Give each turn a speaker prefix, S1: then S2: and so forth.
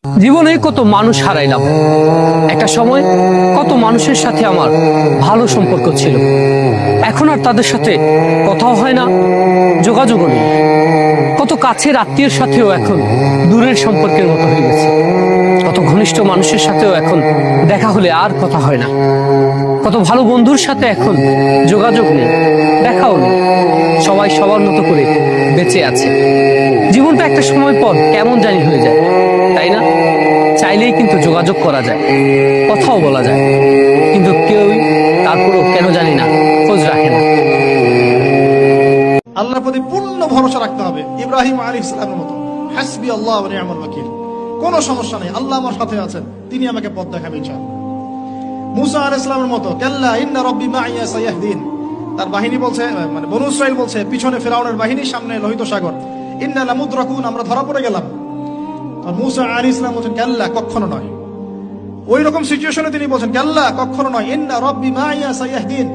S1: জীবনে কত মানুষ হারাইলাম। একটা সময় কত মানুষের সাথে আমার ভালো সম্পর্ক ছিল, এখন আর তাদের সাথে কথাও হয় না, যোগাযোগও নেই। কত কাছের আত্মীয়ের সাথেও এখন দূরের সম্পর্কের মতো হয়ে গেছে। কত ঘনিষ্ঠ মানুষের সাথেও এখন দেখা হলে আর কথা হয় না। কত ভালো বন্ধুর সাথে এখন যোগাযোগ নেই, দেখাও নেই। সবাই সবার মতো করে বেঁচে আছে। জীবনটা একটা সময় পর কেমন জানি হয়ে যায়, তাই না? চাইলেই কিন্তু যোগাযোগ করা যায়, কথাও বলা যায়, কিন্তু কেউই তারপরও কেন জানি না খোঁজ রাখে না।
S2: আল্লাহর প্রতি পূর্ণ ভরসা রাখতে হবে, ইব্রাহিম আলাইহিস সালামের মতো। হাসবি আল্লাহ ওয়া নি'মাল ওয়াকিল। কোনো সমস্যা নেই, আল্লাহ আমার সাথে আছেন, তিনি আমাকে পথ দেখাবেন ইনশাআল্লাহ। মুসা আলাইহিস সালামের মতো, কাল্লা ইন্না রাব্বি মাইয়া সায়াহদিন। তার বাহিনী বলছে, মানে বনু ইসরাইল বলছে, পিছনে ফিরআউনের বাহিনী, সামনে লোহিত সাগর, ইন্না লামুদরাকুন, আমরা ধরা পড়ে গেলাম। আর মুসা আলাইহিস সালাম বলেন, কাল্লা, কখনো নয়। ওই রকম সিচুয়েশনে তিনি বলছেন, কাল্লা, কখনো নয়, ইন্না রাব্বি মাইয়া সায়াহদিন।